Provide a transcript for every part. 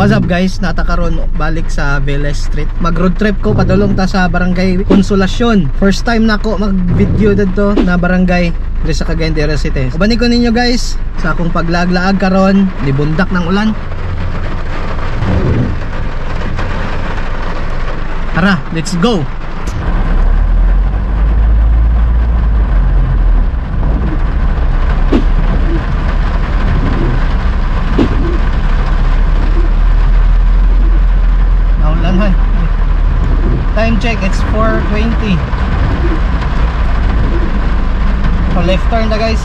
What's up guys, natakaroon balik sa Vélez Street. Mag road trip ko, padulong ta sa barangay Consolacion. First time na ako mag video dito na barangay dito sa Cagayan de Oro City. Ubani ko ninyo guys sa akong paglaglaag karon, libundak ng ulan. Tara, let's go. Time check, it's 4:20. So left turn na guys.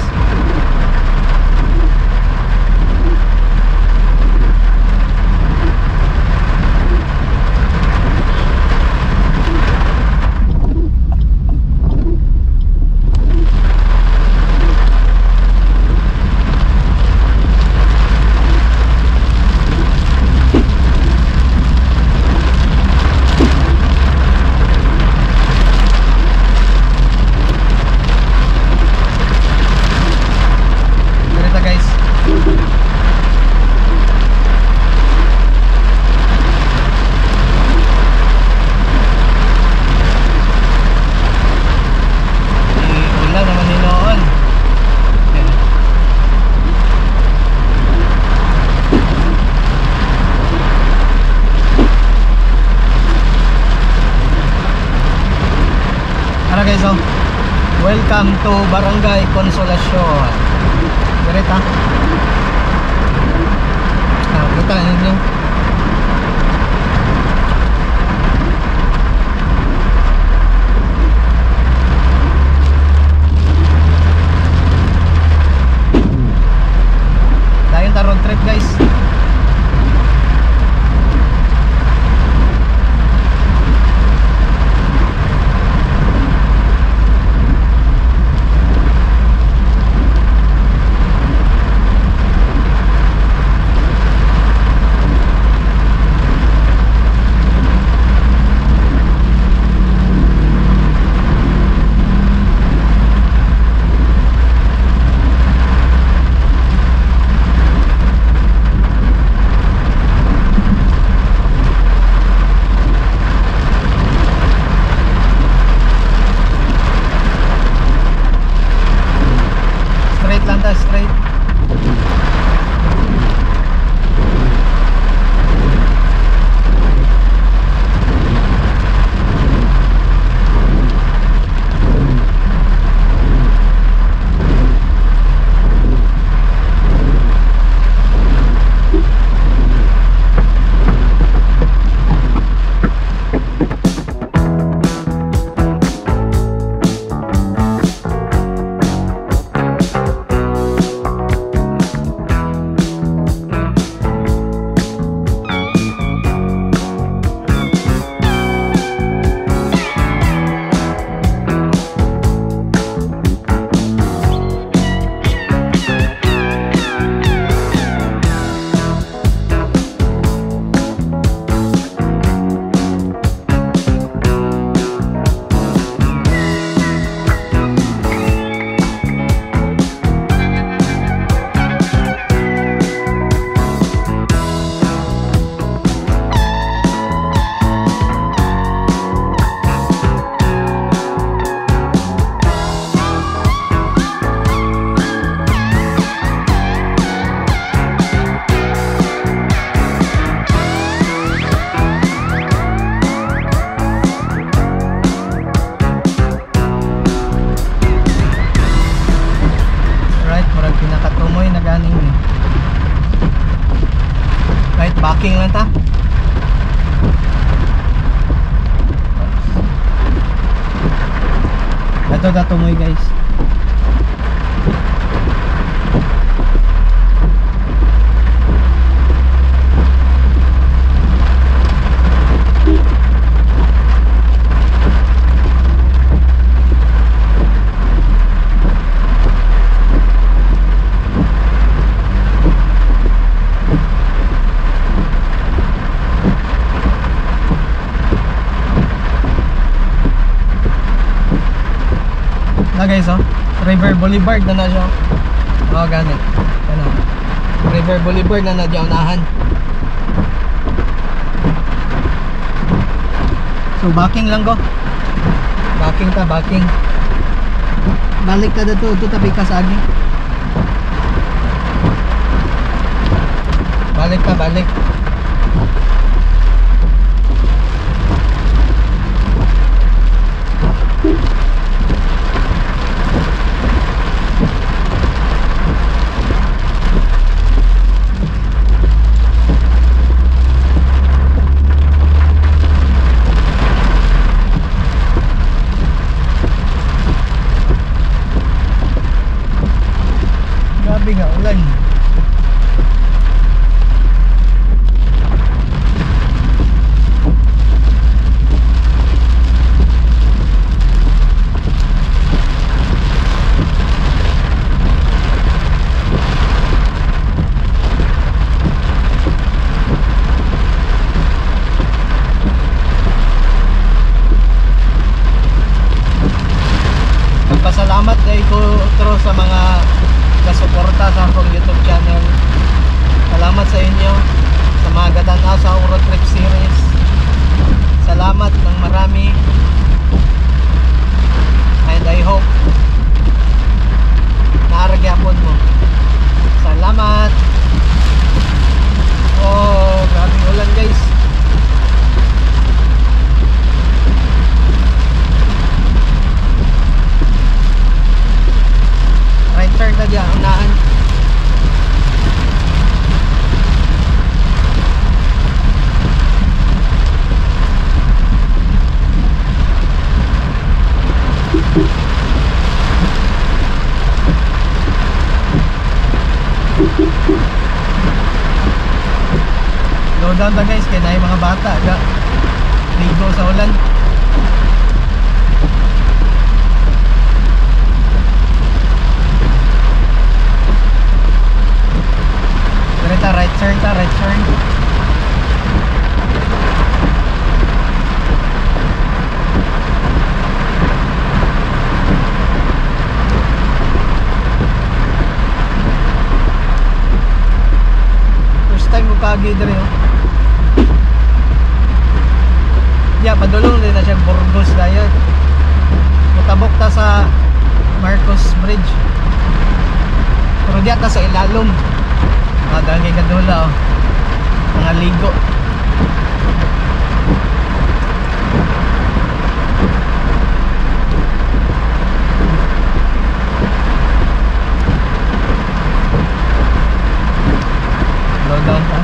Guys, oh, welcome to Barangay Consolacion. Direta. Kita ninyo. Dayon ta road trip guys. Straight. Backing lang ta. Ito tumoy guys. Na guys, oh, River Boulevard na siya. Oh, ganit. Ano? River Boulevard na nadya unahan. So backing lang ko. Backing ta, backing. Balik ta dito, ito tabi ka sa agi. Balik ta, balik. Grabe nga ulan. Pasalamat kay ko otro sa mga kasuporta sa akong YouTube channel. Salamat sa inyo sa mga gatanaw sa Road Trip Series. Salamat ng marami. And I hope naaragyapon mo. Salamat. Oh, grabe ulan guys. Right turn na dyan, unahan. Slow down ta guys, kaya na yung mga bata ligo sa ulan. Right turn ta, right turn. First time mo kagi dire oh. Yeah, padulong din na siya Burgos dayon. Mutabok ta sa Marcos Bridge. Pero diya ta sa ilalom. Mga dahil kadula oh. Mga ligo. Slow down pa.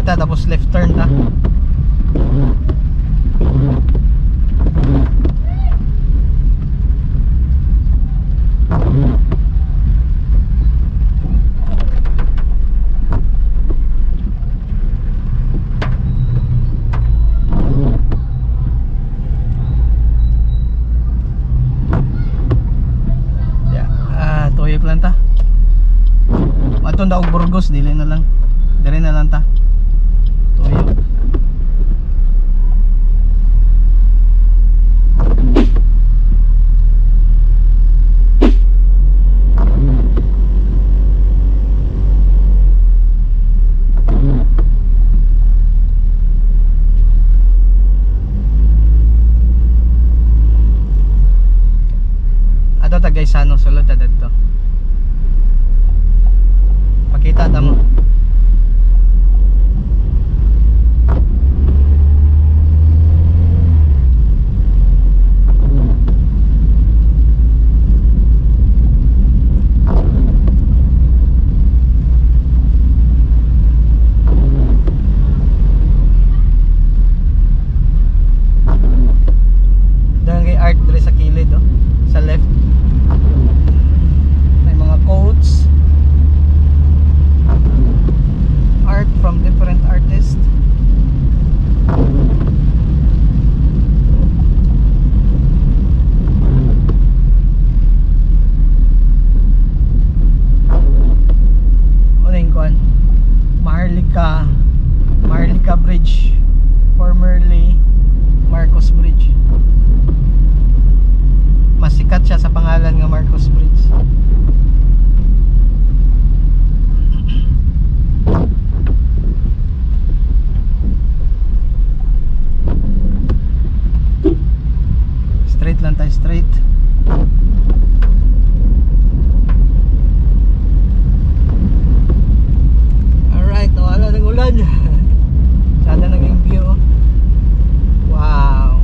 pakita tapos left turn ta. Tuyok lang ta. Matong daog Burgos, dili na lang. Dire na lang ta. Tuyok. Ato ta guys, ano sulod ta dito. Pakita ta mo. Dahil kay art dre sa kilid oh, sa left. May mga quotes, art from different artists. Ano yung kuhan? Maharlika Bridge, formerly Marcos Bridge. Mas sikat siya sa pangalan nga Marcos Bridge. Straight lang tayo, straight. Alright, nawala ng ulan. Sana naging view. Wow.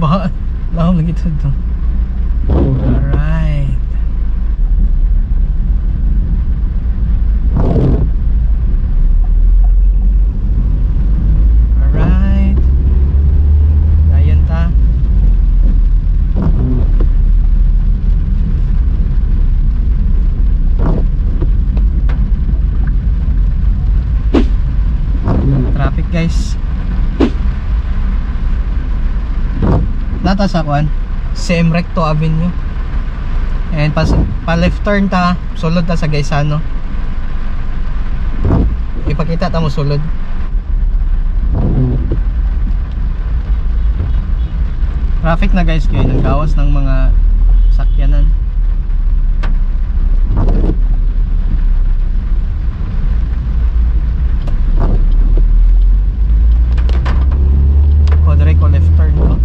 Ba, lahom lagi ito. Alright. Alright. Dayan ta. Traffic guys. Nata sa kuan, same Recto Avenue. And pa left turn ta, sulod ta sa Gaisano. Ipakita ta mo sulod. Traffic na guys kayo, naggawas ng mga sakyanan. Kodre ko left turn ko.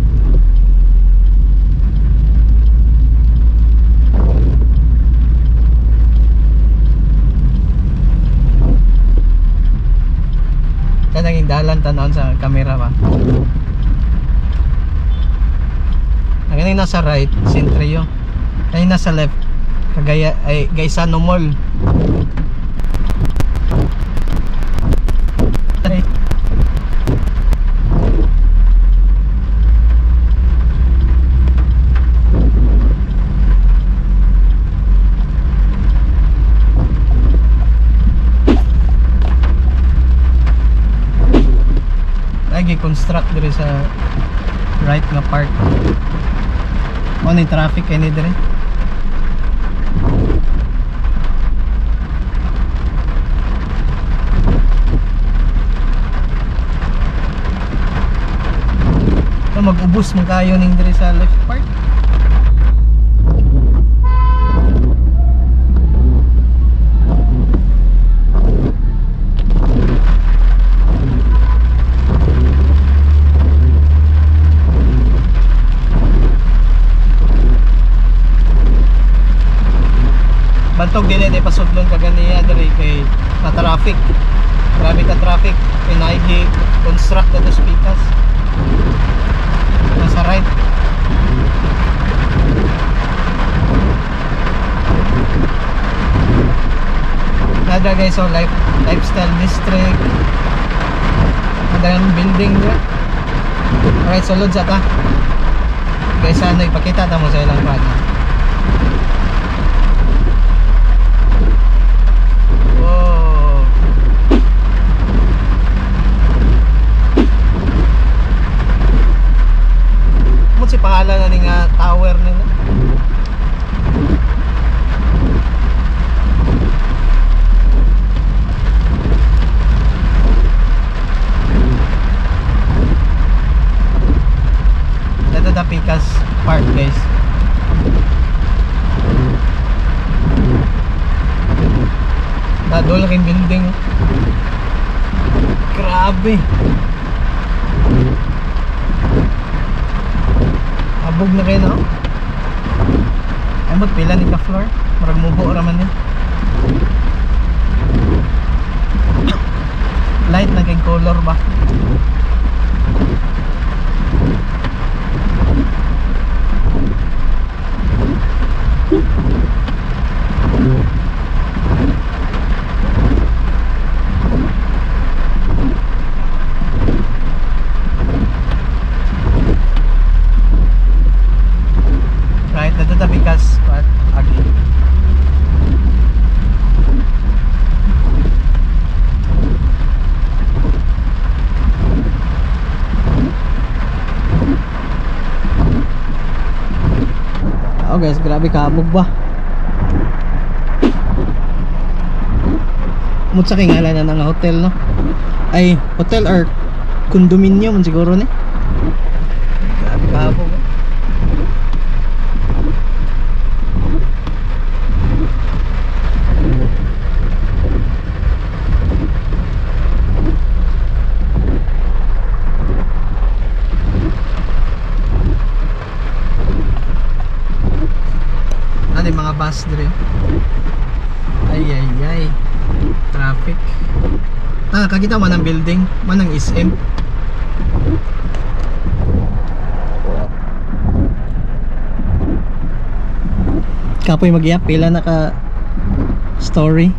Naging dalan tanawon sa camera ba. Ang nasa right, Centrio. Ang nasa left, Cagaya ay Gaisano Mall. Construct dire sa right nga part. Ano yung traffic any dire? So mag-ubos mo kayo ning dire sa left part. Bantog din pasudlon kaganiya diri kay na traffic. Grabe ka traffic. Pinaygi construct na dos pikas. Nasa right. Nada guys, so lifestyle district. Nada yung building niya. Alright, sulod sa ta. Guys, ano ipakita ta mo sa ilang pad. Wow. Mo si pangalan na nga tower nila. Pikas Park guys. Dadol laking building. Grabe. Abog na kayo no? Ay pila ni ka floor. Marag mubo raman yan. Light na kay color ba? Right, natatabi kas what agi. Oh guys, grabe kabog ba? Mut sa kingalan na ng hotel no? Ay, hotel or condominium siguro ni. Grabe kabog. Ano yung mga bus dire? Ay traffic. Kakita man ang building, man ang SM. Kapoy mag-iap pila naka story.